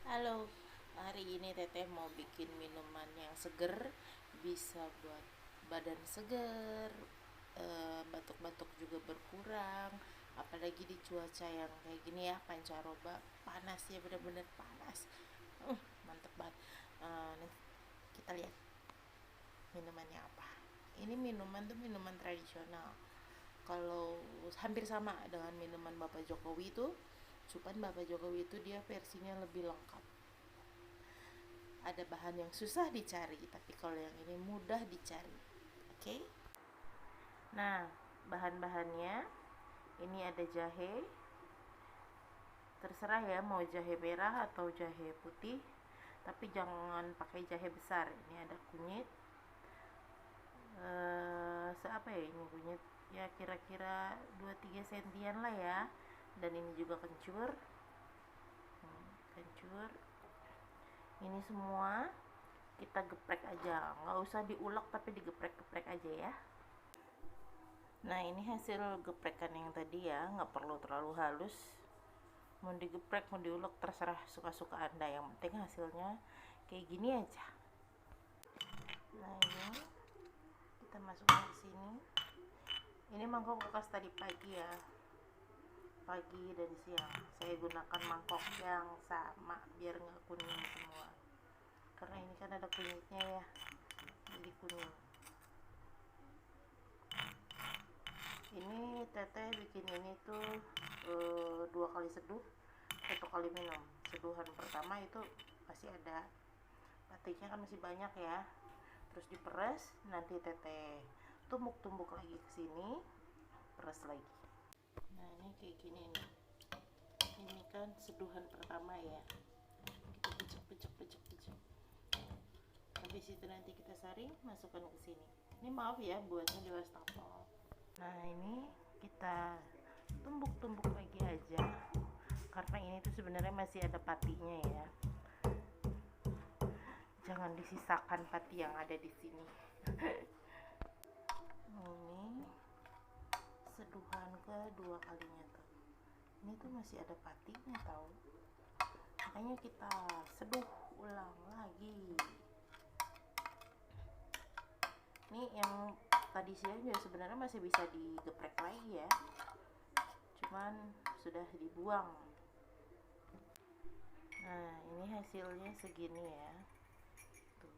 Halo, hari ini Teteh mau bikin minuman yang seger, bisa buat badan seger, batuk-batuk juga berkurang, apalagi di cuaca yang kayak gini ya, pancaroba, panas ya, bener-bener panas. Mantep banget. Nanti kita lihat minumannya apa. Ini minuman tuh minuman tradisional. Kalau hampir sama dengan minuman Bapak Jokowi itu, cuman Bapak Jokowi itu dia versinya lebih lengkap, ada bahan yang susah dicari, tapi kalau yang ini mudah dicari. Oke, nah, bahan-bahannya ini ada jahe, terserah ya mau jahe merah atau jahe putih, tapi jangan pakai jahe besar. Ini ada kunyit, seapa ya ini kunyit, ya kira-kira 2-3 sentian lah ya. Dan ini juga kencur. Kencur ini semua kita geprek aja, nggak usah diulek tapi digeprek-geprek aja ya. Nah, ini hasil geprekan yang tadi ya, nggak perlu terlalu halus, mau digeprek mau diulek terserah suka-suka anda, yang penting hasilnya kayak gini aja. Nah, ini kita masukkan ke sini. Ini mangkok bekas tadi pagi ya, pagi dan siang saya gunakan mangkok yang sama biar nggak kuning semua, karena ini kan ada kunyitnya ya, jadi kuning. Ini Teteh bikin ini tuh 2 kali seduh, 1 kali minum. Seduhan pertama itu masih ada batiknya kan, masih banyak ya, terus diperes, nanti Teteh tumbuk-tumbuk lagi ke sini, peres lagi. Nah, ini kayak gini nih, ini kan seduhan pertama ya, kita pecek. Habis itu nanti kita saring, masukkan ke sini. Ini maaf ya buatnya di wastafel. Nah, ini kita tumbuk-tumbuk lagi aja, karena ini tuh sebenarnya masih ada patinya ya, jangan disisakan pati yang ada di sini. Ini seduhan kedua kalinya tuh, ini tuh masih ada patinya tahu, makanya kita seduh ulang lagi. Ini yang tadi siang juga sebenarnya masih bisa digeprek lagi ya, cuman sudah dibuang. Nah, ini hasilnya segini ya. Tuh.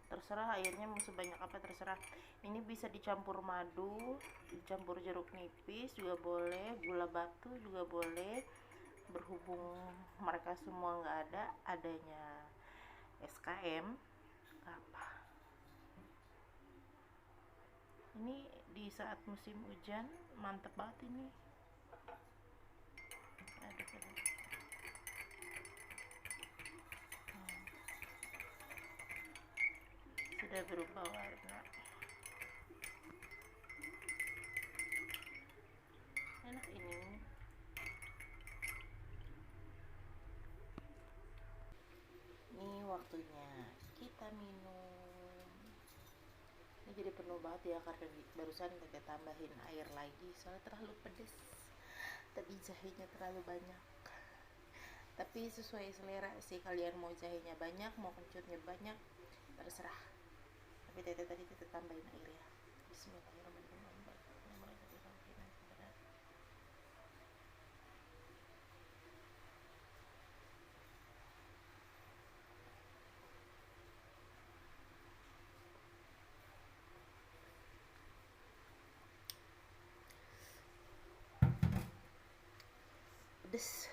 Terserah airnya mau sebanyak apa, terserah. Ini bisa dicampur madu, dicampur jeruk nipis juga boleh, gula batu juga boleh. Berhubung mereka semua nggak ada, adanya SKM apa. Ini di saat musim hujan mantep banget ini. Aduk. Sudah berubah warna, enak ini. Ini waktunya kita minum. Ini jadi penuh banget ya, karena barusan kita tambahin air lagi soalnya terlalu pedes, tadi jahenya terlalu banyak. Tapi sesuai selera sih, kalian mau jahenya banyak mau kencurnya banyak terserah, tapi tadi kita tambahin air ya. Bismillahirrahmanirrahim. Pedes.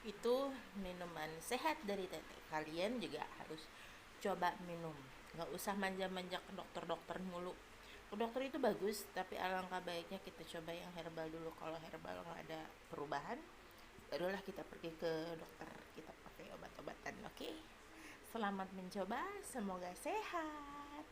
Itu minuman sehat dari Teteh, kalian juga harus coba minum, nggak usah manja-manja ke dokter-dokter mulu. Ke dokter itu bagus, tapi alangkah baiknya kita coba yang herbal dulu. Kalau herbal nggak ada perubahan, barulah kita pergi ke dokter, kita pakai obat-obatan. Oke, selamat mencoba, semoga sehat.